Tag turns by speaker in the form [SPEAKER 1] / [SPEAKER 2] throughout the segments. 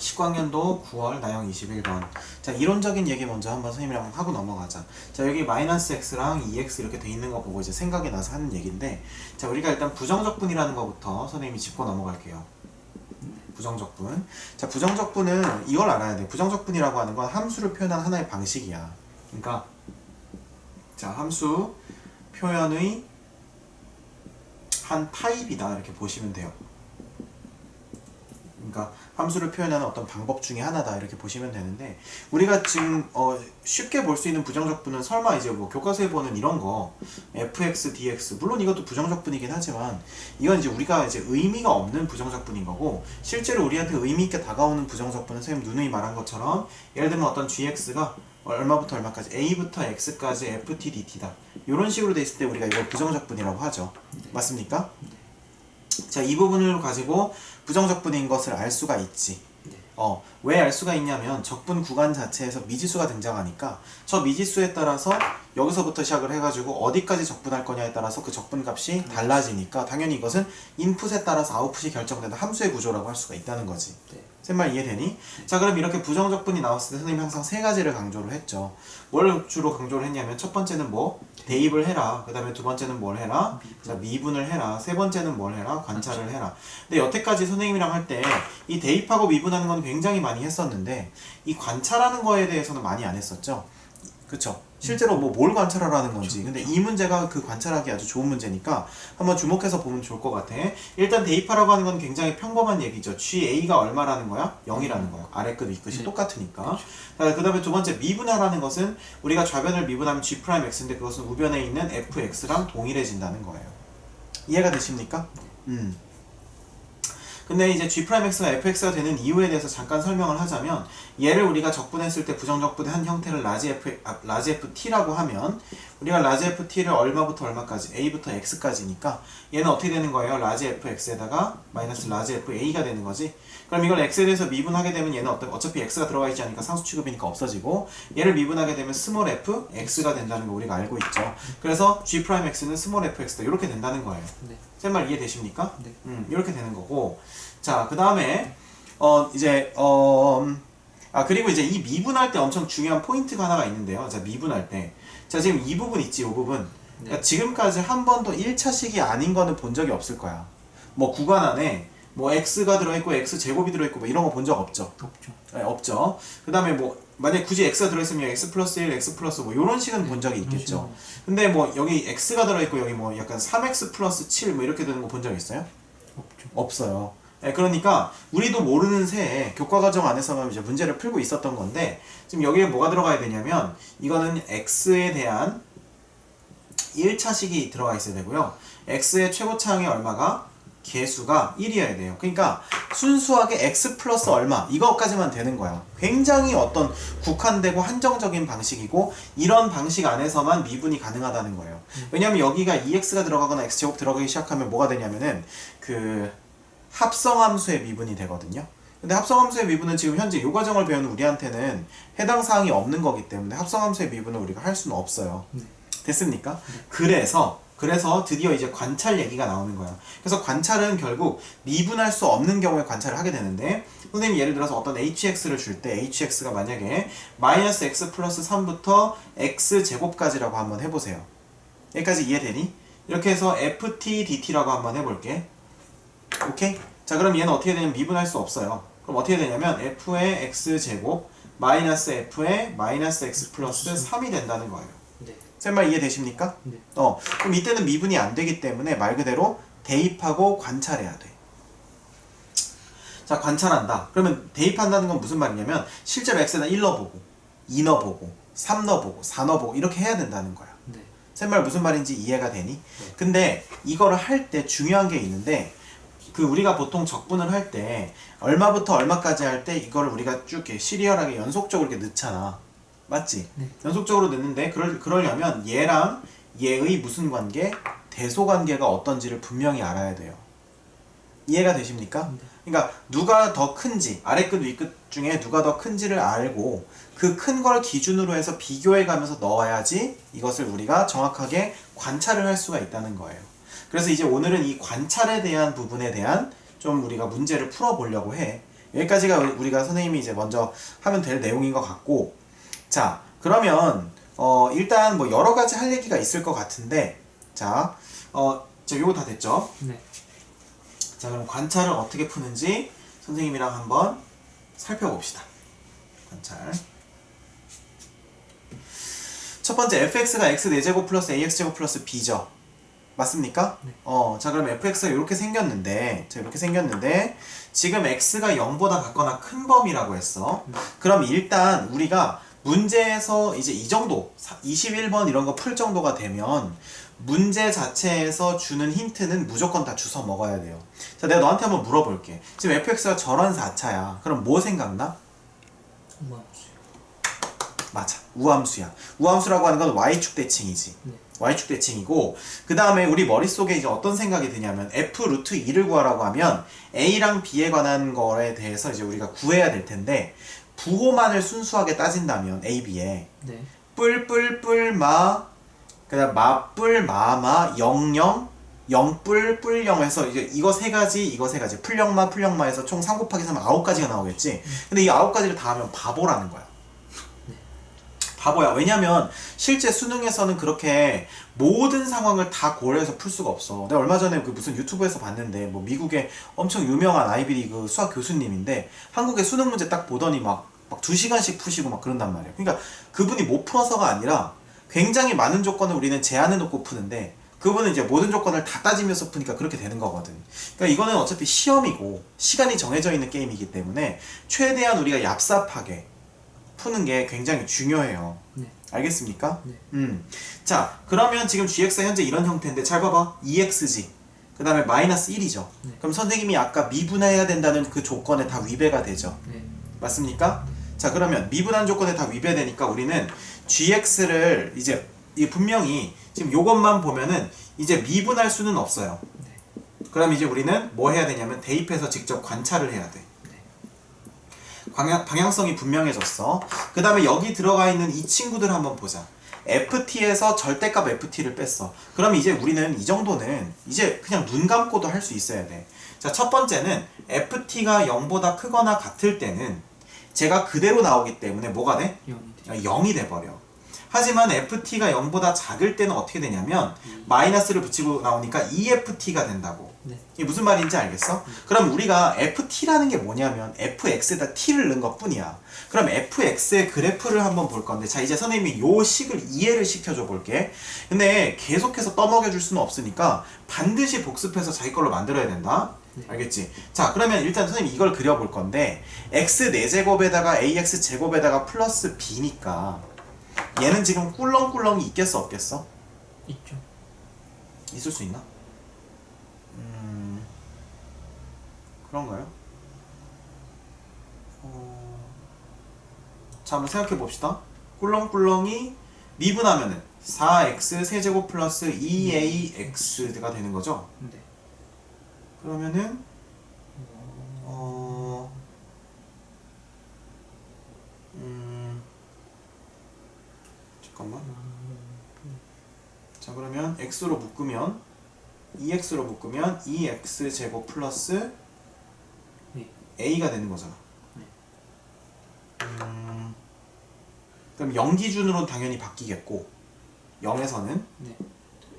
[SPEAKER 1] 19학년도 9월 나형 21번. 자, 이론적인 얘기 먼저 한번 선생님이랑 하고 넘어가자. 자, 여기 마이너스 x랑 2x 이렇게 돼 있는 거 보고 이제 생각이 나서 하는 얘기인데, 자, 우리가 일단 부정적분이라는 거부터 선생님이 짚고 넘어갈게요. 부정적분. 자, 부정적분은 이걸 알아야 돼. 부정적분이라고 하는 건 함수를 표현한 하나의 방식이야. 그러니까 자, 함수 표현의 한 타입이다 이렇게 보시면 돼요. 그러니까 함수를 표현하는 어떤 방법 중에 하나다 이렇게 보시면 되는데, 우리가 지금 쉽게 볼 수 있는 부정적분은 설마 이제 뭐 교과서에 보는 이런 거 fx, dx, 물론 이것도 부정적분이긴 하지만 이건 이제 우리가 이제 의미가 없는 부정적분인 거고, 실제로 우리한테 의미 있게 다가오는 부정적분은 선생님 누누이 말한 것처럼 예를 들면 어떤 gx가 얼마부터 얼마까지 a부터 x까지 ft dt다 이런 식으로 돼 있을 때 우리가 이걸 부정적분이라고 하죠. 맞습니까? 자, 이 부분을 가지고 부정적분인 것을 알 수가 있지. 왜 알 수가 있냐면 적분 구간 자체에서 미지수가 등장하니까 저 미지수에 따라서 여기서부터 시작을 해가지고 어디까지 적분할 거냐에 따라서 그 적분 값이 달라지니까 당연히 이것은 인풋에 따라서 아웃풋이 결정되는 함수의 구조라고 할 수가 있다는 거지. 말 이해되니? 자, 그럼 이렇게 부정적분이 나왔을 때 선생님이 항상 세 가지를 강조를 했죠. 뭘 주로 강조를 했냐면 첫 번째는 뭐? 대입을 해라. 그 다음에 두 번째는 뭘 해라? 자, 미분을 해라. 세 번째는 뭘 해라? 관찰을 해라. 근데 여태까지 선생님이랑 할 때 이 대입하고 미분하는 건 굉장히 많이 했었는데 이 관찰하는 거에 대해서는 많이 안 했었죠. 그쵸? 실제로 뭐 뭘 관찰하라는 건지. 근데 이 문제가 그 관찰하기 아주 좋은 문제니까 한번 주목해서 보면 좋을 것 같아. 일단 대입하라고 하는 건 굉장히 평범한 얘기죠. GA가 얼마라는 거야? 0이라는 거야. 아래 끝, 위 끝이 똑같으니까. 그 다음에 두 번째 미분하라는 것은 우리가 좌변을 미분하면 G'X인데 그것은 우변에 있는 FX랑 동일해진다는 거예요. 이해가 되십니까? 근데 이제 G'X가 fx가 되는 이유에 대해서 잠깐 설명을 하자면, 얘를 우리가 적분했을 때 부정적분의 한 형태를 라지 ft라고 하면 우리가 라지 ft를 얼마부터 얼마까지? a부터 x까지니까 얘는 어떻게 되는 거예요? 라지 fx에다가 마이너스 라지 fa가 되는 거지. 그럼 이걸 x에 대해서 미분하게 되면 얘는 어차피 x가 들어가 있지 않으니까 상수 취급이니까 없어지고, 얘를 미분하게 되면 스몰 f x가 된다는 거 우리가 알고 있죠. 그래서 G'x는 스몰 fx다 이렇게 된다는 거예요. 제 말 이해되십니까? 이렇게 되는 거고. 자, 그 다음에 그리고 이제 이 미분할 때 엄청 중요한 포인트가 하나가 있는데요. 자, 미분할 때. 자, 지금 이 부분 있지, 이 부분. 그러니까 지금까지 한 번도 1차식이 아닌 거는 본 적이 없을 거야. 뭐 구간 안에 뭐 x가 들어있고 x제곱이 들어있고 뭐 이런 거 본 적 없죠? 없죠. 네, 없죠. 그 다음에 뭐 만약에 굳이 x가 들어있으면 x 플러스 1, x 플러스 뭐 이런 식은 본 적이 있겠죠. 근데 뭐 여기 x가 들어있고 여기 뭐 약간 3x 플러스 7 뭐 이렇게 되는 거 본 적 있어요? 없죠. 없어요. 네, 그러니까 우리도 모르는 새에 교과과정 안에서만 이제 문제를 풀고 있었던 건데, 지금 여기에 뭐가 들어가야 되냐면 이거는 x에 대한 1차식이 들어가 있어야 되고요. x의 최고차항이 얼마가? 개수가 1이어야 돼요. 그러니까 순수하게 x 플러스 얼마 이거까지만 되는 거야. 굉장히 어떤 국한되고 한정적인 방식이고, 이런 방식 안에서만 미분이 가능하다는 거예요. 왜냐면 여기가 2x가 들어가거나 x제곱 들어가기 시작하면 뭐가 되냐면은 그 합성함수의 미분이 되거든요. 근데 합성함수의 미분은 지금 현재 이 과정을 배우는 우리한테는 해당 사항이 없는 거기 때문에 합성함수의 미분을 우리가 할 수는 없어요. 됐습니까? 그래서 드디어 이제 관찰 얘기가 나오는 거야. 그래서 관찰은 결국 미분할 수 없는 경우에 관찰을 하게 되는데, 선생님이 예를 들어서 어떤 hx를 줄 때 hx가 만약에 마이너스 x 플러스 3부터 x제곱까지라고 한번 해보세요. 여기까지 이해되니? 이렇게 해서 ft dt라고 한번 해볼게. 오케이? 자, 그럼 얘는 어떻게 되냐면 미분할 수 없어요. 그럼 어떻게 되냐면 f의 x제곱 마이너스 f의 마이너스 x 플러스 3이 된다는 거예요. 쌤말 이해되십니까? 네. 그럼 이때는 미분이 안 되기 때문에 말 그대로 대입하고 관찰해야 돼. 자, 관찰한다. 그러면 대입한다는 건 무슨 말이냐면 실제로 x에다 1 넣어보고 2 넣어보고 3 넣어보고 4 넣어보고 이렇게 해야 된다는 거야. 쌤말 무슨 말인지 이해가 되니? 근데 이거를 할 때 중요한 게 있는데, 그 우리가 보통 적분을 할 때 얼마부터 얼마까지 할 때 이거를 우리가 쭉 이렇게 시리얼하게 연속적으로 이렇게 넣잖아. 맞지? 연속적으로 넣는데 그러려면 얘랑 얘의 무슨 관계? 대소 관계가 어떤지를 분명히 알아야 돼요. 이해가 되십니까? 그러니까 누가 더 큰지, 아래 끝, 위 끝 중에 누가 더 큰지를 알고 그 큰 걸 기준으로 해서 비교해 가면서 넣어야지 이것을 우리가 정확하게 관찰을 할 수가 있다는 거예요. 그래서 이제 오늘은 이 관찰에 대한 부분에 대한 좀 우리가 문제를 풀어보려고 해. 여기까지가 우리가 선생님이 이제 먼저 하면 될 내용인 것 같고, 자 그러면 일단 뭐 여러 가지 할 얘기가 있을 것 같은데, 자 요거 다 됐죠?
[SPEAKER 2] 네.
[SPEAKER 1] 자 그럼 관찰을 어떻게 푸는지 선생님이랑 한번 살펴봅시다. 관찰. 첫 번째 fx가 x 4제곱 플러스 ax제곱 플러스 b죠. 맞습니까?
[SPEAKER 2] 네.
[SPEAKER 1] 자 그럼 fx가 이렇게 생겼는데, 지금 x가 0보다 같거나 큰 범위라고 했어. 그럼 일단 우리가 문제에서 이제 이 정도 21번 이런 거 풀 정도가 되면 문제 자체에서 주는 힌트는 무조건 다 주워 먹어야 돼요. 자 내가 너한테 한번 물어볼게. 지금 fx가 저런 4차야. 그럼 뭐 생각나?
[SPEAKER 2] 우함수.
[SPEAKER 1] 맞아, 우함수야. 우함수라고 하는 건 y축 대칭이지.
[SPEAKER 2] 네.
[SPEAKER 1] y축 대칭이고, 그 다음에 우리 머릿속에 이제 어떤 생각이 드냐면 f 루트 2를 구하라고 하면 a랑 b에 관한 거에 대해서 이제 우리가 구해야 될 텐데, 부호만을 순수하게 따진다면 a, b에
[SPEAKER 2] 네.
[SPEAKER 1] 뿔뿔뿔마, 그 다음 마뿔 마마 00 0뿔 뿔0 해서 이제 이거 세 가지 풀영마 풀영마 해서 총 3 곱하기 3 9가지가 나오겠지. 근데 이 9가지를 다 하면 바보라는 거야. 바보야. 왜냐면 실제 수능에서는 그렇게 모든 상황을 다 고려해서 풀 수가 없어. 내가 얼마 전에 그 무슨 유튜브에서 봤는데, 뭐 미국의 엄청 유명한 아이비리그 수학 교수님인데 한국의 수능 문제 딱 보더니 막 2시간씩 푸시고 막 그런단 말이야. 그러니까 그분이 못 풀어서가 아니라 굉장히 많은 조건을 우리는 제한해 놓고 푸는데, 그분은 이제 모든 조건을 다 따지면서 푸니까 그렇게 되는 거거든. 그러니까 이거는 어차피 시험이고 시간이 정해져 있는 게임이기 때문에 최대한 우리가 얍삽하게 푸는 게 굉장히 중요해요.
[SPEAKER 2] 네.
[SPEAKER 1] 알겠습니까?
[SPEAKER 2] 네.
[SPEAKER 1] 자 그러면 지금 gx가 현재 이런 형태인데, 잘 봐봐. 2xg 그 다음에 마이너스 1이죠.
[SPEAKER 2] 네.
[SPEAKER 1] 그럼 선생님이 아까 미분해야 된다는 그 조건에 다 위배가 되죠.
[SPEAKER 2] 네.
[SPEAKER 1] 맞습니까? 자 그러면 미분한 조건에 다 위배되니까 우리는 gx를 이제 분명히 지금 요것만 보면은 이제 미분할 수는 없어요.
[SPEAKER 2] 네.
[SPEAKER 1] 그럼 이제 우리는 뭐 해야 되냐면 대입해서 직접 관찰을 해야 돼. 방향성이 분명해졌어. 그 다음에 여기 들어가 있는 이 친구들 한번 보자. ft에서 절대값 ft를 뺐어. 그럼 이제 우리는 이 정도는 이제 그냥 눈 감고도 할 수 있어야 돼. 자, 첫 번째는 ft가 0보다 크거나 같을 때는 제가 그대로 나오기 때문에 뭐가 돼?
[SPEAKER 2] 0이 돼.
[SPEAKER 1] 0이 돼버려. 하지만 ft가 0보다 작을 때는 어떻게 되냐면 마이너스를 붙이고 나오니까 EFT가 된다고.
[SPEAKER 2] 네.
[SPEAKER 1] 이게 무슨 말인지 알겠어? 그럼 우리가 ft라는 게 뭐냐면 fx에다 t를 넣은 것 뿐이야. 그럼 fx의 그래프를 한번 볼 건데, 자 이제 선생님이 요 식을 이해를 시켜줘 볼게. 근데 계속해서 떠먹여 줄 수는 없으니까 반드시 복습해서 자기 걸로 만들어야 된다. 알겠지? 자 그러면 일단 선생님이 이걸 그려볼 건데, x 4제곱에다가 ax 제곱에다가 플러스 b니까 얘는 지금 꿀렁꿀렁이 있겠어 없겠어?
[SPEAKER 2] 있죠.
[SPEAKER 1] 있을 수 있나? 그런가요? 자 한번 생각해 봅시다. 꿀렁꿀렁이 미분하면은 4x 세제곱 플러스 2ax가 되는 거죠?
[SPEAKER 2] 네.
[SPEAKER 1] 그러면은 잠깐만. 자 그러면 x로 묶으면 2x로 묶으면 2x 제곱 플러스
[SPEAKER 2] 네.
[SPEAKER 1] a가 되는 거잖아.
[SPEAKER 2] 네.
[SPEAKER 1] 그럼 0 기준으로 당연히 바뀌겠고, 0에서는
[SPEAKER 2] 네.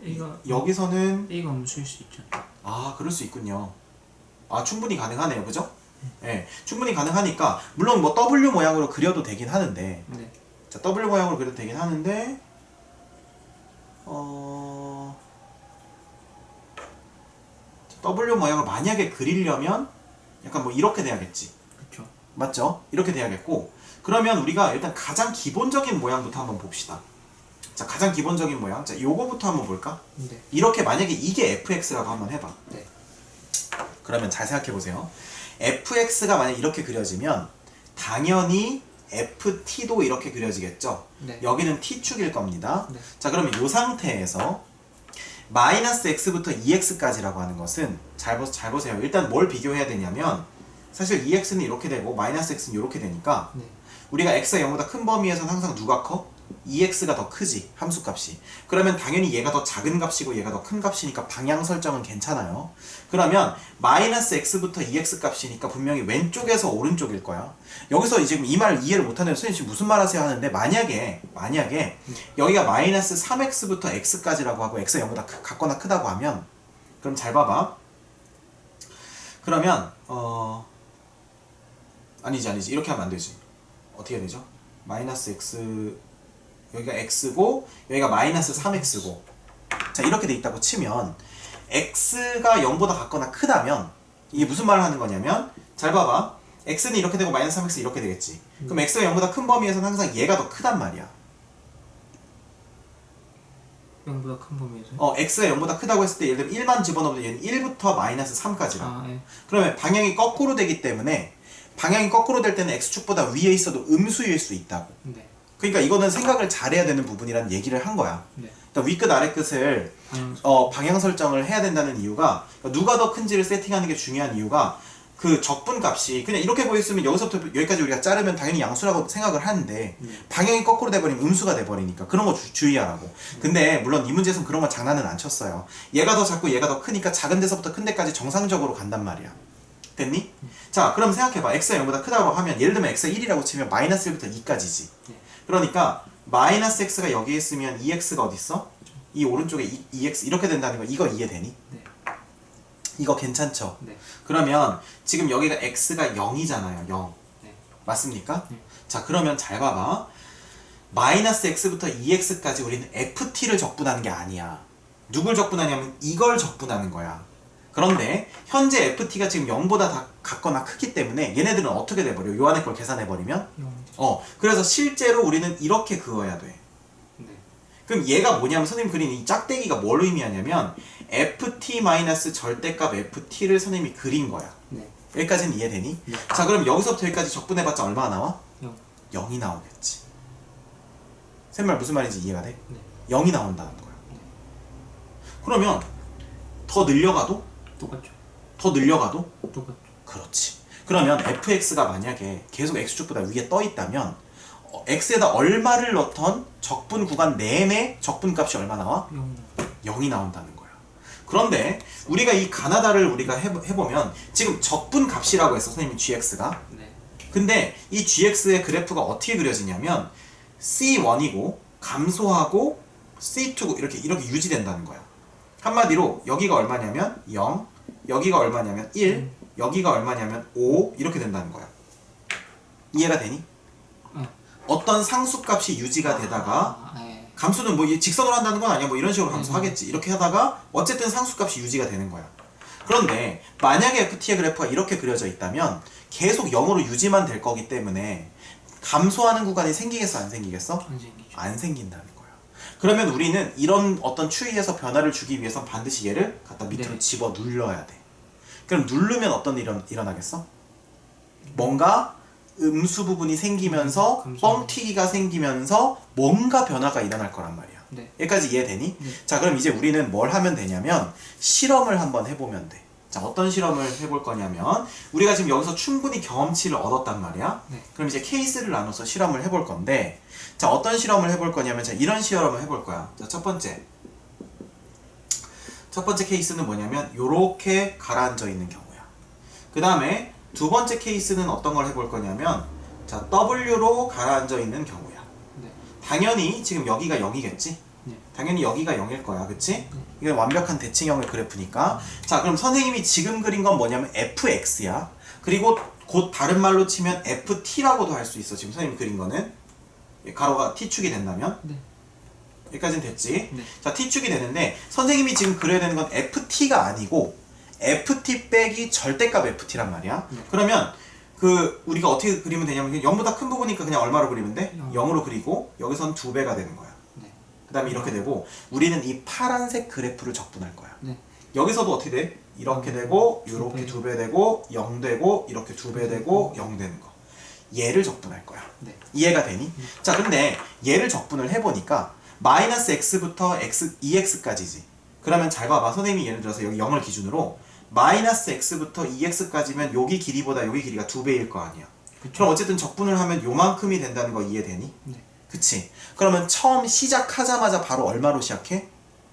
[SPEAKER 2] A가
[SPEAKER 1] 여기서는
[SPEAKER 2] A가 음수일 수 있죠.
[SPEAKER 1] 그럴 수 있군요. 충분히 가능하네요, 그죠? 네, 충분히 가능하니까 물론 뭐 W 모양으로 그려도 되긴 하는데,
[SPEAKER 2] 네.
[SPEAKER 1] 자 W 모양으로 그려도 되긴 하는데, W 모양을 만약에 그리려면 약간 뭐 이렇게 돼야겠지.
[SPEAKER 2] 그렇죠.
[SPEAKER 1] 맞죠? 이렇게 돼야겠고, 그러면 우리가 일단 가장 기본적인 모양부터 한번 봅시다. 자, 가장 기본적인 모양. 자, 요거부터 한번 볼까?
[SPEAKER 2] 네.
[SPEAKER 1] 이렇게 만약에 이게 fx라고 한번 해봐.
[SPEAKER 2] 네.
[SPEAKER 1] 그러면 잘 생각해 보세요. fx가 만약 이렇게 그려지면 당연히 ft도 이렇게 그려지겠죠?
[SPEAKER 2] 네.
[SPEAKER 1] 여기는 t축일 겁니다.
[SPEAKER 2] 네.
[SPEAKER 1] 자, 그러면 이 상태에서 마이너스 x부터 2x까지라고 하는 것은 잘 보세요. 일단 뭘 비교해야 되냐면, 사실 2x는 이렇게 되고 마이너스 x는 이렇게 되니까
[SPEAKER 2] 네.
[SPEAKER 1] 우리가 x가 0보다 큰 범위에서는 항상 누가 커? EX가 더 크지, 함수값이. 그러면 당연히 얘가 더 작은 값이고 얘가 더 큰 값이니까 방향 설정은 괜찮아요. 그러면 마이너스 X부터 EX 값이니까 분명히 왼쪽에서 오른쪽일 거야. 여기서 지금 이 말 이해를 못하는 선생님 지금 무슨 말 하세요 하는데, 만약에 여기가 마이너스 3X부터 X까지라고 하고 X가 0보다 같거나 크다고 하면, 그럼 잘 봐봐. 그러면 아니지 이렇게 하면 안 되지. 어떻게 해야 되죠? 마이너스 X, 여기가 X고 여기가 마이너스 3X고, 자 이렇게 돼 있다고 치면 X가 0보다 같거나 크다면 이게 무슨 말을 하는 거냐면, 잘 봐봐. X는 이렇게 되고 마이너스 3X 이렇게 되겠지. 그럼 X가 0보다 큰 범위에서는 항상 얘가 더 크단 말이야.
[SPEAKER 2] 0보다 큰 범위에서.
[SPEAKER 1] X가 0보다 크다고 했을 때 예를 들면 1만 집어넣으면 얘는 1부터 마이너스 3까지라.
[SPEAKER 2] 예.
[SPEAKER 1] 그러면 방향이 거꾸로 되기 때문에, 방향이 거꾸로 될 때는 X축보다 위에 있어도 음수일 수 있다고.
[SPEAKER 2] 네.
[SPEAKER 1] 그러니까 이거는 생각을 잘해야 되는 부분이라는 얘기를 한 거야.
[SPEAKER 2] 네.
[SPEAKER 1] 그러니까 윗끝 아래끝을 방향 설정을 해야 된다는 이유가, 그러니까 누가 더 큰지를 세팅하는 게 중요한 이유가, 그 적분 값이 그냥 이렇게 보였으면 여기서부터 여기까지 우리가 자르면 당연히 양수라고 생각을 하는데, 방향이 거꾸로 돼버리면 음수가 돼버리니까 그런 거 주의하라고. 근데 물론 이 문제에서는 그런 건 장난은 안 쳤어요. 얘가 더 작고 얘가 더 크니까 작은 데서부터 큰 데까지 정상적으로 간단 말이야. 됐니? 자, 그럼 생각해봐. X가 0보다 크다고 하면, 예를 들면 X가 1이라고 치면 마이너스 1부터 2까지지. 그러니까 마이너스 X가 여기에 있으면 EX가 어디 있어? 이 오른쪽에 EX 이렇게 된다는 거, 이거 이해되니?
[SPEAKER 2] 네.
[SPEAKER 1] 이거 괜찮죠?
[SPEAKER 2] 네.
[SPEAKER 1] 그러면 지금 여기가 X가 0이잖아요. 0.
[SPEAKER 2] 네.
[SPEAKER 1] 맞습니까?
[SPEAKER 2] 네.
[SPEAKER 1] 자, 그러면 잘 봐봐. 마이너스 X부터 EX까지 우리는 FT를 적분하는 게 아니야. 누굴 적분하냐면 이걸 적분하는 거야. 그런데 현재 FT가 지금 0보다 다 같거나 크기 때문에 얘네들은 어떻게 돼버려? 요 안에 걸 계산해버리면? 그래서 실제로 우리는 이렇게 그어야 돼.
[SPEAKER 2] 네.
[SPEAKER 1] 그럼 얘가 뭐냐면, 선생님 그린 이 짝대기가 뭘 의미하냐면 FT 마이너스 절대값 FT를 선생님이 그린 거야.
[SPEAKER 2] 네.
[SPEAKER 1] 여기까지는 이해되니?
[SPEAKER 2] 네.
[SPEAKER 1] 자, 그럼 여기서부터 여기까지 적분해봤자 얼마나 나와?
[SPEAKER 2] 0.
[SPEAKER 1] 0이 나오겠지. 쌤말 무슨 말인지 이해가 돼?
[SPEAKER 2] 네.
[SPEAKER 1] 0이 나온다는 거야. 그러면 더 늘려가도?
[SPEAKER 2] 똑같죠.
[SPEAKER 1] 더 늘려가도?
[SPEAKER 2] 똑같죠.
[SPEAKER 1] 그렇지. 그러면 fx가 만약에 계속 x축보다 위에 떠 있다면 x에다 얼마를 넣던 적분 구간 내내 적분값이 얼마 나와?
[SPEAKER 2] 0.
[SPEAKER 1] 0이 나온다는 거야. 그런데 우리가 이 가나다를 우리가 해보면 지금 적분값이라고 했어, 선생님이 gx가.
[SPEAKER 2] 네.
[SPEAKER 1] 근데 이 gx의 그래프가 어떻게 그려지냐면 c1이고 감소하고 c2고 이렇게 유지된다는 거야. 한마디로 여기가 얼마냐면 0, 여기가 얼마냐면 1, 여기가 얼마냐면 5 이렇게 된다는 거야. 이해가 되니? 어떤 상수값이 유지가 되다가
[SPEAKER 2] 네.
[SPEAKER 1] 감수는 뭐 직선으로 한다는 건 아니야. 뭐 이런 식으로 감수하겠지. 이렇게 하다가 어쨌든 상수값이 유지가 되는 거야. 그런데 만약에 FT의 그래프가 이렇게 그려져 있다면 계속 0으로 유지만 될 거기 때문에 감소하는 구간이 생기겠어, 안 생기겠어?
[SPEAKER 2] 안 생기죠.
[SPEAKER 1] 안 생긴다는 거야. 그러면 우리는 이런 어떤 추이에서 변화를 주기 위해서 반드시 얘를 갖다 밑으로
[SPEAKER 2] 네.
[SPEAKER 1] 집어 눌러야 돼. 그럼 누르면 어떤 일이 일어나겠어? 뭔가 음수 부분이 생기면서 뻥튀기가 생기면서 뭔가 변화가 일어날 거란 말이야.
[SPEAKER 2] 네.
[SPEAKER 1] 여기까지 이해되니?
[SPEAKER 2] 네.
[SPEAKER 1] 자, 그럼 이제 우리는 뭘 하면 되냐면 실험을 한번 해보면 돼. 자, 어떤 실험을 해볼 거냐면 우리가 지금 여기서 충분히 경험치를 얻었단 말이야.
[SPEAKER 2] 네.
[SPEAKER 1] 그럼 이제 케이스를 나눠서 실험을 해볼 건데, 자, 어떤 실험을 해볼 거냐면 자, 이런 실험을 해볼 거야. 자, 첫 번째 케이스는 뭐냐면 요렇게 가라앉아 있는 경우야. 그 다음에 두 번째 케이스는 어떤 걸 해볼 거냐면 자, W로 가라앉아 있는 경우야.
[SPEAKER 2] 네.
[SPEAKER 1] 당연히 지금 여기가 0이겠지?
[SPEAKER 2] 네.
[SPEAKER 1] 당연히 여기가 0일 거야. 그치? 이건 완벽한 대칭형의 그래프니까. 자, 그럼 선생님이 지금 그린 건 뭐냐면 fx야. 그리고 곧 다른 말로 치면 ft라고도 할 수 있어. 지금 선생님이 그린 거는 가로가 t축이 된다면.
[SPEAKER 2] 네.
[SPEAKER 1] 여기까지는 됐지?
[SPEAKER 2] 네.
[SPEAKER 1] 자, t축이 되는데 선생님이 지금 그려야 되는 건 ft가 아니고 ft 빼기 절대값 ft란 말이야.
[SPEAKER 2] 네.
[SPEAKER 1] 그러면 그 우리가 어떻게 그리면 되냐면 0보다 큰 부분이니까 그냥 얼마로 그리면 돼? 0으로 그리고 여기선 2배가 되는 거야.
[SPEAKER 2] 네.
[SPEAKER 1] 그 다음에 이렇게 되고 우리는 이 파란색 그래프를 적분할 거야.
[SPEAKER 2] 네.
[SPEAKER 1] 여기서도 어떻게 돼? 이렇게 되고 이렇게 2배 되고 0 되고 이렇게 2배 되고 0 되는 거. 얘를 적분할 거야.
[SPEAKER 2] 네.
[SPEAKER 1] 이해가 되니? 자, 근데 얘를 적분을 해보니까 마이너스 x부터 ex까지지. 그러면 잘 봐봐. 선생님이 예를 들어서 여기 0을 기준으로 마이너스 x부터 ex까지면 여기 길이보다 여기 길이가 2배일 거 아니야.
[SPEAKER 2] 그쵸.
[SPEAKER 1] 그럼 어쨌든 적분을 하면 요만큼이 된다는 거 이해되니?
[SPEAKER 2] 네.
[SPEAKER 1] 그치? 그러면 처음 시작하자마자 바로 얼마로 시작해?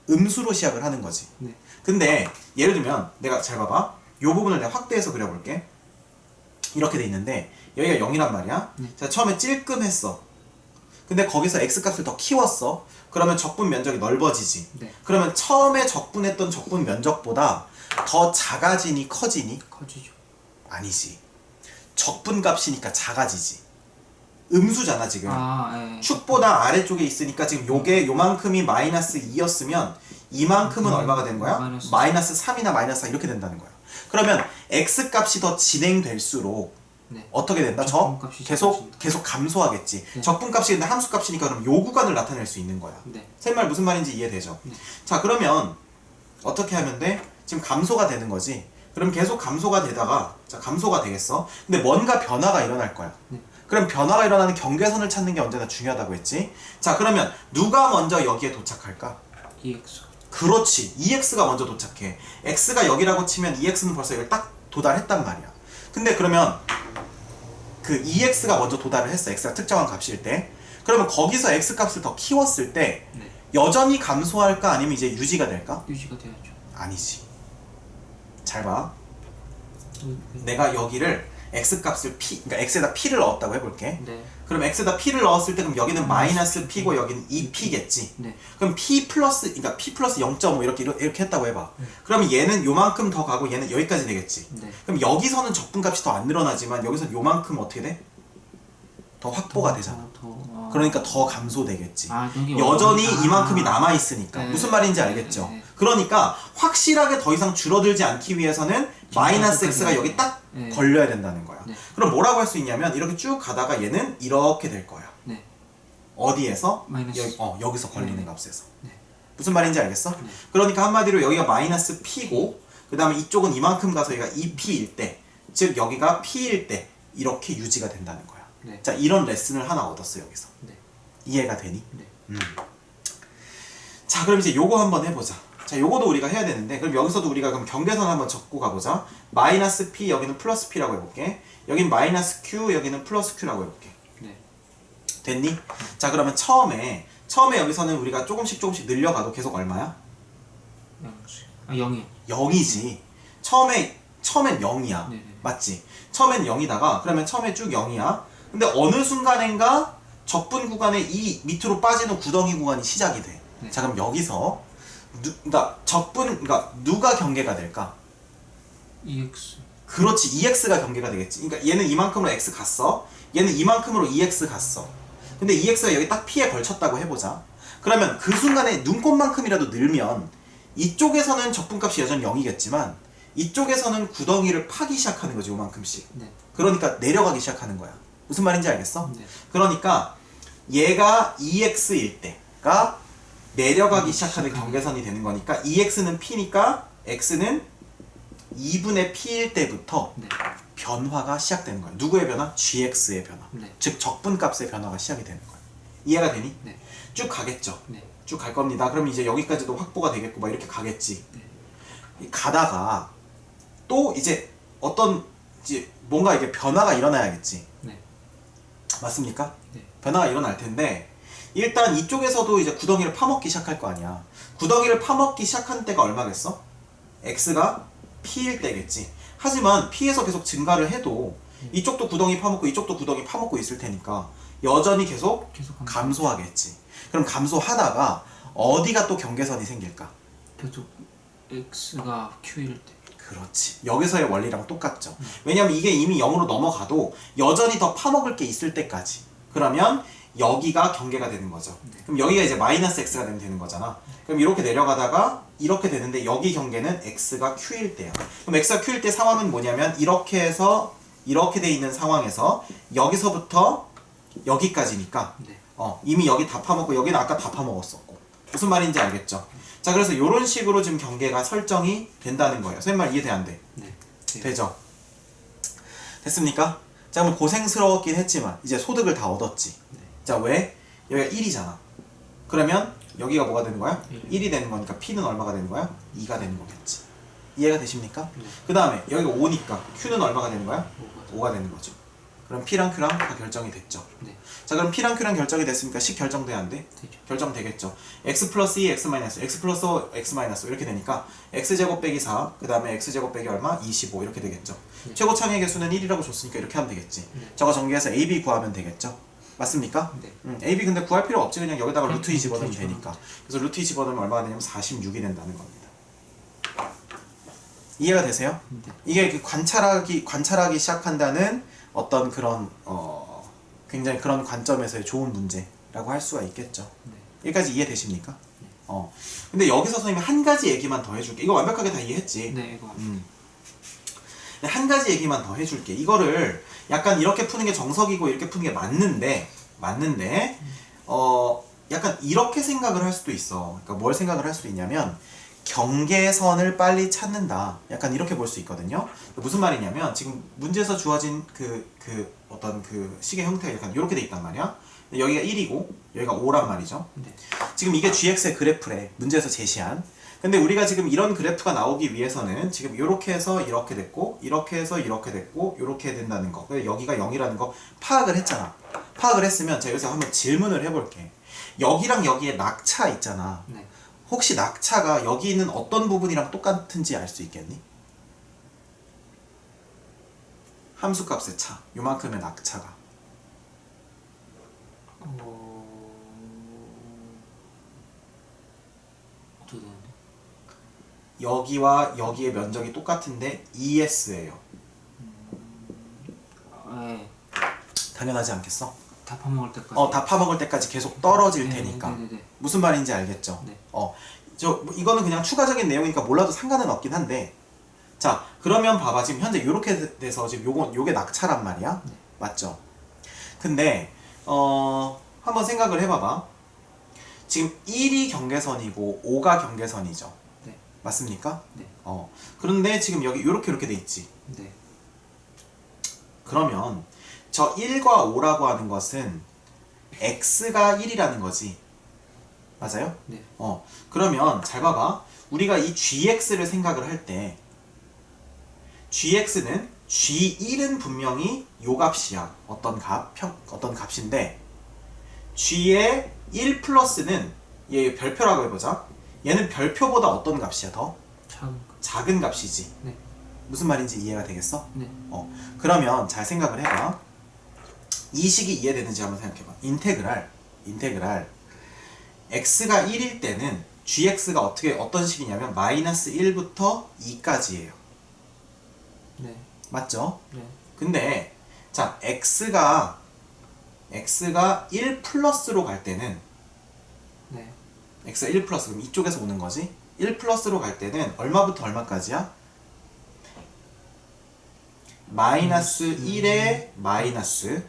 [SPEAKER 1] 음수로 시작을 하는 거지.
[SPEAKER 2] 네.
[SPEAKER 1] 근데 예를 들면 내가 잘 봐봐. 요 부분을 내가 확대해서 그려볼게. 이렇게 돼 있는데 여기가 0이란 말이야. 자, 처음에 찔끔했어. 근데 거기서 x값을 더 키웠어. 그러면 적분 면적이 넓어지지.
[SPEAKER 2] 네.
[SPEAKER 1] 그러면 처음에 적분했던 적분 면적보다 더 작아지니 커지니?
[SPEAKER 2] 커지죠.
[SPEAKER 1] 아니지. 적분값이니까 작아지지. 음수잖아 지금.
[SPEAKER 2] 아, 예.
[SPEAKER 1] 축보다 아래쪽에 있으니까 지금 요게 요만큼이 마이너스 2였으면 이만큼은 얼마가 되는 거야? 마이너스 3이나 마이너스 4 이렇게 된다는 거야. 그러면 x값이 더 진행될수록
[SPEAKER 2] 네.
[SPEAKER 1] 어떻게 된다?
[SPEAKER 2] 적분값이
[SPEAKER 1] 계속 감소하겠지.
[SPEAKER 2] 네.
[SPEAKER 1] 적분값이 근데 함수값이니까 그럼 요 구간을 나타낼 수 있는 거야.
[SPEAKER 2] 네.
[SPEAKER 1] 셋말 무슨 말인지 이해되죠?
[SPEAKER 2] 네.
[SPEAKER 1] 자, 그러면 어떻게 하면 돼? 지금 감소가 되는 거지. 그럼 계속 감소가 되다가 자, 감소가 되겠어. 근데 뭔가 변화가 일어날 거야.
[SPEAKER 2] 네.
[SPEAKER 1] 그럼 변화가 일어나는 경계선을 찾는 게 언제나 중요하다고 했지. 자, 그러면 누가 먼저 여기에 도착할까?
[SPEAKER 2] EX.
[SPEAKER 1] 그렇지. EX가 먼저 도착해. X가 여기라고 치면 EX는 벌써 여기 딱 도달했단 말이야. 근데 그러면 그 EX가 먼저 도달을 했어. X가 특정한 값일 때. 그러면 거기서 X값을 더 키웠을 때
[SPEAKER 2] 네.
[SPEAKER 1] 여전히 감소할까? 아니면 이제 유지가 될까?
[SPEAKER 2] 유지가 돼야죠.
[SPEAKER 1] 아니지. 잘 봐.
[SPEAKER 2] 네.
[SPEAKER 1] 내가 여기를 X값을 그러니까 X에다 P를 넣었다고 해볼게.
[SPEAKER 2] 네.
[SPEAKER 1] 그럼 X에다 P를 넣었을 때 그럼 여기는 마이너스 P고 여기는 2P겠지.
[SPEAKER 2] 네.
[SPEAKER 1] 그럼 P 플러스 그러니까 P 플러스 0.5 이렇게 했다고 해봐. 그러면 얘는 요만큼 더 가고 얘는 여기까지 되겠지.
[SPEAKER 2] 네.
[SPEAKER 1] 그럼 여기서는 적분값이 더 안 늘어나지만 여기서 요만큼 어떻게 돼? 더 확보가 되잖아. 그러니까 더 감소되겠지.
[SPEAKER 2] 여기
[SPEAKER 1] 여전히
[SPEAKER 2] 아.
[SPEAKER 1] 이만큼이 남아있으니까.
[SPEAKER 2] 네.
[SPEAKER 1] 무슨 말인지 알겠죠?
[SPEAKER 2] 네.
[SPEAKER 1] 그러니까 확실하게 더 이상 줄어들지 않기 위해서는 마이너스 x가 여기 딱
[SPEAKER 2] 네.
[SPEAKER 1] 걸려야 된다는 거야.
[SPEAKER 2] 네.
[SPEAKER 1] 그럼 뭐라고 할 수 있냐면 이렇게 쭉 가다가 얘는 이렇게 될 거야.
[SPEAKER 2] 네.
[SPEAKER 1] 어디에서?
[SPEAKER 2] 마이너스.
[SPEAKER 1] 여기서 걸리는
[SPEAKER 2] 네.
[SPEAKER 1] 값에서.
[SPEAKER 2] 네.
[SPEAKER 1] 무슨 말인지 알겠어?
[SPEAKER 2] 네.
[SPEAKER 1] 그러니까 한마디로 여기가 마이너스 p고 그 다음에 이쪽은 이만큼 가서 여기가 2p일 때, 즉 여기가 p일 때 이렇게 유지가 된다는 거야.
[SPEAKER 2] 네.
[SPEAKER 1] 자, 이런 레슨을 하나 얻었어 여기서.
[SPEAKER 2] 네.
[SPEAKER 1] 이해가 되니?
[SPEAKER 2] 네.
[SPEAKER 1] 자, 그럼 이제 요거 한번 해보자. 자, 요거도 우리가 해야 되는데 그럼 여기서도 우리가 그럼 경계선 한번 적고 가보자. 마이너스 p 여기는 플러스 p라고 해볼게. 여긴 마이너스 q 여기는 플러스 q라고 해볼게.
[SPEAKER 2] 네.
[SPEAKER 1] 됐니? 자, 그러면 처음에 여기서는 우리가 조금씩 늘려가도 계속 얼마야?
[SPEAKER 2] 0이요.
[SPEAKER 1] 0이지. 처음엔 0이야.
[SPEAKER 2] 네네.
[SPEAKER 1] 맞지? 처음엔 0이다가 그러면 처음에 쭉 0이야. 근데 어느 순간인가 적분 구간에 이 밑으로 빠지는 구덩이 구간이 시작이 돼.
[SPEAKER 2] 네.
[SPEAKER 1] 자, 그럼 여기서 그러니까 누가 경계가 될까?
[SPEAKER 2] EX.
[SPEAKER 1] 그렇지. EX가 경계가 되겠지. 그러니까 얘는 이만큼으로 X 갔어. 얘는 이만큼으로 EX 갔어. 근데 EX가 여기 딱 P에 걸쳤다고 해보자. 그러면 그 순간에 눈곱만큼이라도 늘면 이쪽에서는 적분값이 여전히 0이겠지만 이쪽에서는 구덩이를 파기 시작하는 거지, 요만큼씩.
[SPEAKER 2] 네.
[SPEAKER 1] 그러니까 내려가기 시작하는 거야. 무슨 말인지 알겠어?
[SPEAKER 2] 네.
[SPEAKER 1] 그러니까 얘가 EX일 때가 내려가기 시작하는 경계선이 되는 거니까 EX는 P니까 X는 2분의 P일 때부터
[SPEAKER 2] 네.
[SPEAKER 1] 변화가 시작되는 거야. 누구의 변화? GX의 변화.
[SPEAKER 2] 네.
[SPEAKER 1] 즉 적분값의 변화가 시작이 되는 거야. 이해가 되니?
[SPEAKER 2] 네.
[SPEAKER 1] 쭉 가겠죠.
[SPEAKER 2] 네.
[SPEAKER 1] 쭉 갈 겁니다. 그럼 이제 여기까지도 확보가 되겠고 막 이렇게 가겠지.
[SPEAKER 2] 네.
[SPEAKER 1] 가다가 또 이제 이제 뭔가 이게 변화가 일어나야겠지.
[SPEAKER 2] 네.
[SPEAKER 1] 맞습니까?
[SPEAKER 2] 네.
[SPEAKER 1] 변화가 일어날 텐데 일단 이쪽에서도 이제 구덩이를 파먹기 시작할 거 아니야. 구덩이를 파먹기 시작한 때가 얼마겠어? X가 P일 때겠지. 하지만 P에서 계속 증가를 해도 이쪽도 구덩이 파먹고 이쪽도 구덩이 파먹고 있을 테니까 여전히 계속 감소하겠지. 그럼 감소하다가 어디가 또 경계선이 생길까?
[SPEAKER 2] 계속 X가 Q일 때.
[SPEAKER 1] 그렇지. 여기서의 원리랑 똑같죠. 왜냐면 이게 이미 0으로 넘어가도 여전히 더 파먹을 게 있을 때까지. 그러면 여기가 경계가 되는 거죠. 그럼 여기가 이제 마이너스 x가 되는 거잖아. 그럼 이렇게 내려가다가 이렇게 되는데 여기 경계는 x가 q일 때야. 그럼 x가 q일 때 상황은 뭐냐면 이렇게 해서 이렇게 돼 있는 상황에서 여기서부터 여기까지니까
[SPEAKER 2] 네.
[SPEAKER 1] 이미 여기 다 파먹고 여기는 아까 다 파먹었었고. 무슨 말인지 알겠죠? 자, 그래서 이런 식으로 지금 경계가 설정이 된다는 거예요. 선생님 말 이해돼 안 돼?
[SPEAKER 2] 네. 네.
[SPEAKER 1] 되죠? 됐습니까? 자, 그럼 고생스러웠긴 했지만 이제 소득을 다 얻었지.
[SPEAKER 2] 네.
[SPEAKER 1] 자, 왜? 여기가 1이잖아. 그러면 여기가 뭐가 되는 거야?
[SPEAKER 2] 1.
[SPEAKER 1] 1이 되는 거니까 P는 얼마가 되는 거야? 2가 되는 거겠지. 이해가 되십니까?
[SPEAKER 2] 네.
[SPEAKER 1] 그 다음에 여기가 5니까 Q는 얼마가 되는 거야? 5가 되는 거죠. 그럼 P랑 Q랑 다 결정이 됐죠.
[SPEAKER 2] 네.
[SPEAKER 1] 자, 그럼 P랑 Q랑 결정이 됐으니까 식 결정돼야 안 돼?
[SPEAKER 2] 되죠.
[SPEAKER 1] 결정되겠죠. x 플러스 2, x 마이너스, x 플러스 5, x 마이너스 5 이렇게 되니까 x제곱 빼기 4, 그 다음에 x제곱 빼기 얼마? 25 이렇게 되겠죠.
[SPEAKER 2] 네.
[SPEAKER 1] 최고 창의 개수는 1이라고 줬으니까 이렇게 하면 되겠지.
[SPEAKER 2] 네.
[SPEAKER 1] 저거 정리해서 AB 구하면 되겠죠. 맞습니까?
[SPEAKER 2] 네.
[SPEAKER 1] AB 근데 구할 필요 없지. 그냥 여기다가 루트 2 집어넣으면
[SPEAKER 2] 루트
[SPEAKER 1] 되니까. 그래서 루트 2 집어넣으면 얼마가 되냐면 46이 된다는 겁니다. 이해가 되세요?
[SPEAKER 2] 네.
[SPEAKER 1] 이게 그 관찰하기 시작한다는 어떤 그런 굉장히 그런 관점에서의 좋은 문제라고 할 수가 있겠죠.
[SPEAKER 2] 네.
[SPEAKER 1] 여기까지 이해되십니까? 근데 여기서 선생님이 한 가지 얘기만 더 해줄게. 이거 완벽하게 다 이해했지?
[SPEAKER 2] 네, 이거.
[SPEAKER 1] 근데 한 가지 얘기만 더 해줄게. 이거를 약간 이렇게 푸는 게 정석이고 이렇게 푸는 게 맞는데 약간 이렇게 생각을 할 수도 있어. 그러니까 뭘 생각을 할 수도 있냐면 경계선을 빨리 찾는다. 약간 이렇게 볼 수 있거든요. 무슨 말이냐면 지금 문제에서 주어진 어떤 그 식의 형태가 약간 이렇게 돼 있단 말이야. 여기가 1이고 여기가 5란 말이죠.
[SPEAKER 2] 네.
[SPEAKER 1] 지금 이게 gx의 그래프래. 문제에서 제시한. 근데 우리가 지금 이런 그래프가 나오기 위해서는 지금 이렇게 해서 이렇게 됐고 이렇게 해서 이렇게 됐고 이렇게 된다는 거. 여기가 0이라는 거 파악을 했잖아. 파악을 했으면 제가 여기서 한번 질문을 해볼게. 여기랑 여기에 낙차 있잖아.
[SPEAKER 2] 네.
[SPEAKER 1] 혹시 낙차가 여기 있는 어떤 부분이랑 똑같은지 알 수 있겠니? 함수값의 차. 요만큼의 낙차가.
[SPEAKER 2] 어떻게 되는데?
[SPEAKER 1] 여기와 여기의 면적이 똑같은데 ES예요.
[SPEAKER 2] 네.
[SPEAKER 1] 당연하지 않겠어?
[SPEAKER 2] 다 파먹을 때까지.
[SPEAKER 1] 다 파먹을 때까지 계속 떨어질 테니까.
[SPEAKER 2] 네.
[SPEAKER 1] 무슨 말인지 알겠죠?
[SPEAKER 2] 네.
[SPEAKER 1] 이거는 그냥 추가적인 내용이니까 몰라도 상관은 없긴 한데. 자, 그러면 봐봐. 지금 현재 요렇게 돼서 지금 요게 낙차란 말이야.
[SPEAKER 2] 네.
[SPEAKER 1] 맞죠? 근데 한번 생각을 해봐봐. 지금 1이 경계선이고 5가 경계선이죠.
[SPEAKER 2] 네.
[SPEAKER 1] 맞습니까?
[SPEAKER 2] 네.
[SPEAKER 1] 그런데 지금 여기 요렇게 돼 있지.
[SPEAKER 2] 네.
[SPEAKER 1] 그러면 저 1과 5라고 하는 것은 x가 1이라는 거지. 맞아요?
[SPEAKER 2] 네.
[SPEAKER 1] 그러면 잘 봐봐. 우리가 이 gx를 생각을 할 때 gx는 g1은 분명히 요 값이야. 어떤 값인데 g의 1 플러스는 얘 별표라고 해보자. 얘는 별표보다 어떤 값이야? 더 작은 값이지.
[SPEAKER 2] 네.
[SPEAKER 1] 무슨 말인지 이해가 되겠어?
[SPEAKER 2] 네.
[SPEAKER 1] 그러면 잘 생각을 해봐. 이 식이 이해되는지 한번 생각해봐. 인테그랄 x가 1일 때는 gx가 어떤 식이냐면 마이너스 1부터 2까지예요.
[SPEAKER 2] 네.
[SPEAKER 1] 맞죠?
[SPEAKER 2] 네.
[SPEAKER 1] 근데 자 x가 1 플러스로 갈 때는
[SPEAKER 2] 네.
[SPEAKER 1] x가 1 플러스 그럼 이쪽에서 오는 거지. 1 플러스로 갈 때는 얼마부터 얼마까지야? 마이너스 1에 마이너스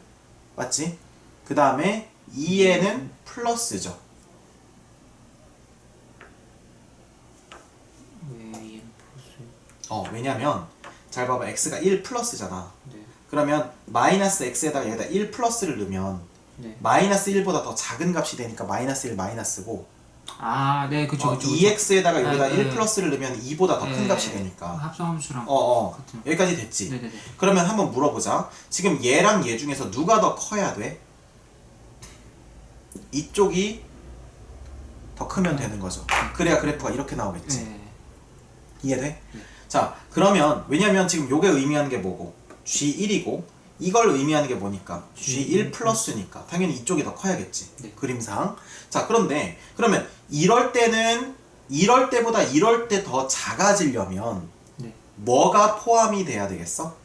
[SPEAKER 1] 맞지? 그 다음에 2에는 플러스죠.
[SPEAKER 2] 왜 얘는 플러스?
[SPEAKER 1] 왜냐면 잘 봐봐. x가 1 플러스잖아.
[SPEAKER 2] 네.
[SPEAKER 1] 그러면 마이너스 x에다가 여기다 1 플러스를 넣으면
[SPEAKER 2] 네.
[SPEAKER 1] 마이너스 1보다 더 작은 값이 되니까 마이너스 1 마이너스고
[SPEAKER 2] 아, 네, 그쵸.
[SPEAKER 1] 2x에다가 여기다
[SPEAKER 2] 네,
[SPEAKER 1] 1
[SPEAKER 2] 네.
[SPEAKER 1] 플러스를 넣으면 2보다 더 큰
[SPEAKER 2] 네,
[SPEAKER 1] 값이
[SPEAKER 2] 네.
[SPEAKER 1] 되니까
[SPEAKER 2] 합성함수랑 같은.
[SPEAKER 1] 여기까지 됐지?
[SPEAKER 2] 네네네.
[SPEAKER 1] 그러면 한번 물어보자. 지금 얘랑 얘 중에서 누가 더 커야 돼? 이쪽이 더 크면 되는 거죠. 그래야 그래프가 이렇게 나오겠지.
[SPEAKER 2] 네.
[SPEAKER 1] 이해돼?
[SPEAKER 2] 네.
[SPEAKER 1] 자, 그러면 왜냐면 지금 요게 의미하는 게 뭐고 G1이고 이걸 의미하는 게 뭐니까 G1 플러스니까 당연히 이쪽이 더 커야겠지.
[SPEAKER 2] 네.
[SPEAKER 1] 그림상. 자, 그런데 그러면 이럴 때보다 이럴 때 더 작아지려면
[SPEAKER 2] 네.
[SPEAKER 1] 뭐가 포함이 돼야 되겠어?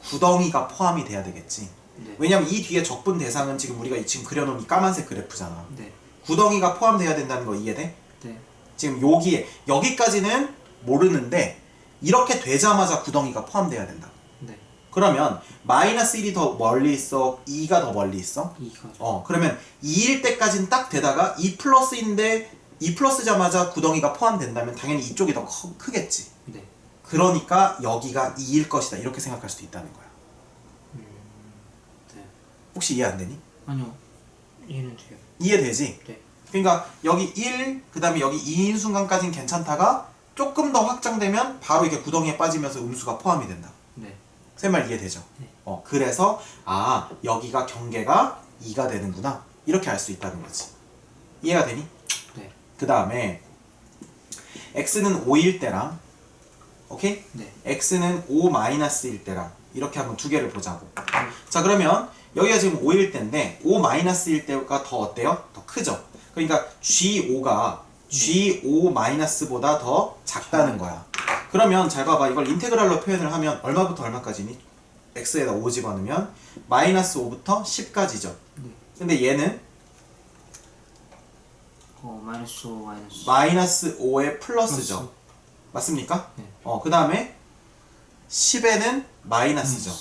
[SPEAKER 1] 구덩이가 포함이 돼야 되겠지.
[SPEAKER 2] 네.
[SPEAKER 1] 왜냐면 이 뒤에 적분 대상은 지금 우리가 지금 그려놓은 이 까만색 그래프잖아.
[SPEAKER 2] 네.
[SPEAKER 1] 구덩이가 포함돼야 된다는 거 이해돼?
[SPEAKER 2] 네.
[SPEAKER 1] 지금 여기까지는 모르는데 이렇게 되자마자 구덩이가 포함돼야 된다.
[SPEAKER 2] 네.
[SPEAKER 1] 그러면 마이너스 1이 더 멀리 있어? 2가 더 멀리 있어?
[SPEAKER 2] 2가.
[SPEAKER 1] 그러면 2일 때까지는 딱 되다가 2 플러스인데 2 플러스자마자 구덩이가 포함된다면 당연히 이쪽이 더 크겠지.
[SPEAKER 2] 네.
[SPEAKER 1] 그러니까 여기가 2일 것이다. 이렇게 생각할 수도 있다는 거야.
[SPEAKER 2] 네.
[SPEAKER 1] 혹시 이해 안 되니?
[SPEAKER 2] 아니요. 이해는 돼요.
[SPEAKER 1] 이해되지?
[SPEAKER 2] 네.
[SPEAKER 1] 그러니까 여기 1, 그 다음에 여기 2인 순간까지는 괜찮다가 조금 더 확장되면 바로 이게 구덩이에 빠지면서 음수가 포함이 된다.
[SPEAKER 2] 네.
[SPEAKER 1] 새 말 이해되죠?
[SPEAKER 2] 네.
[SPEAKER 1] 그래서 여기가 경계가 2가 되는구나 이렇게 알 수 있다는 거지. 이해가 되니?
[SPEAKER 2] 네.
[SPEAKER 1] 그 다음에 x는 5일 때랑 오케이?
[SPEAKER 2] 네.
[SPEAKER 1] x는 5-일 때랑 이렇게 한번 두 개를 보자고. 자 그러면 여기가 지금 5일 때인데 5-일 때가 더 어때요? 더 크죠? 그러니까 G5가 G5-보다 더 작다는 거야. 그러면 잘 봐봐. 이걸 인테그랄로 표현을 하면 얼마부터 얼마까지니? x에다 5 집어넣으면 -5부터 10까지죠.
[SPEAKER 2] 네.
[SPEAKER 1] 근데 얘는
[SPEAKER 2] 마이너스 5 마이너스.
[SPEAKER 1] -5에 플러스죠. 맞습니까?
[SPEAKER 2] 네.
[SPEAKER 1] 그 다음에 10에는 마이너스죠.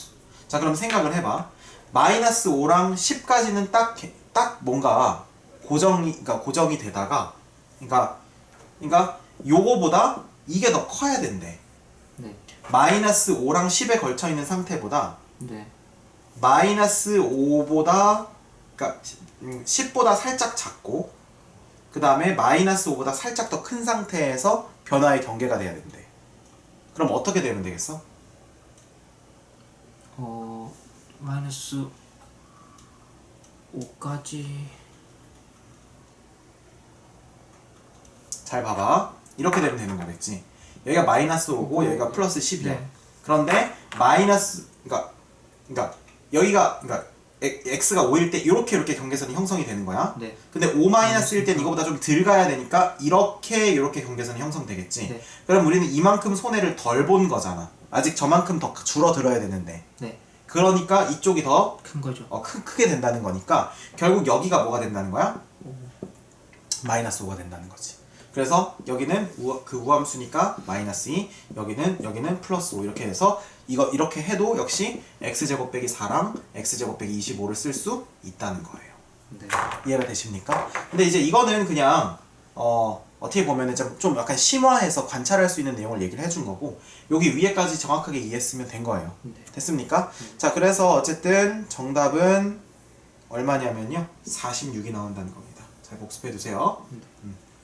[SPEAKER 1] 자 그럼 생각을 해봐. -5랑 10까지는 딱 뭔가 고정이 되다가 그러니까 요거보다 이게 더 커야 된대.
[SPEAKER 2] 네.
[SPEAKER 1] -5랑 10에 걸쳐 있는 상태보다
[SPEAKER 2] 네.
[SPEAKER 1] -5보다 그러니까 10보다 살짝 작고 그 다음에 -5보다 살짝 더 큰 상태에서 변화의 경계가 돼야 된대. 그럼 어떻게 되면 되겠어?
[SPEAKER 2] 마이너스 5까지.
[SPEAKER 1] 잘 봐봐. 이렇게 되면 되는 거겠지. 여기가 -5고 여기가 플러스 10이야.
[SPEAKER 2] 네.
[SPEAKER 1] 그런데 그러니까 여기가 x가 5일 때 이렇게 경계선이 형성이 되는 거야.
[SPEAKER 2] 네.
[SPEAKER 1] 근데 5-일 때는 이거보다 좀 덜 가야 되니까 이렇게 경계선이 형성되겠지.
[SPEAKER 2] 네.
[SPEAKER 1] 그럼 우리는 이만큼 손해를 덜 본 거잖아. 아직 저만큼 더 줄어들어야 되는데.
[SPEAKER 2] 네.
[SPEAKER 1] 그러니까 이쪽이 더
[SPEAKER 2] 큰 거죠.
[SPEAKER 1] 크게 된다는 거니까 결국 여기가 뭐가 된다는 거야? -5가 된다는 거지. 그래서 여기는 그 우함수니까 -2, 여기는 +5 이렇게 해서 이렇게 해도 역시 x제곱 빼기 4랑 x제곱 빼기 25를 쓸 수 있다는 거예요.
[SPEAKER 2] 네.
[SPEAKER 1] 이해가 되십니까? 근데 이제 이거는 그냥 어떻게 보면은 좀 약간 심화해서 관찰할 수 있는 내용을 얘기를 해준 거고 여기 위에까지 정확하게 이해했으면 된 거예요.
[SPEAKER 2] 네.
[SPEAKER 1] 됐습니까? 자 그래서 어쨌든 정답은 얼마냐면요 46이 나온다는 겁니다. 잘 복습해 두세요.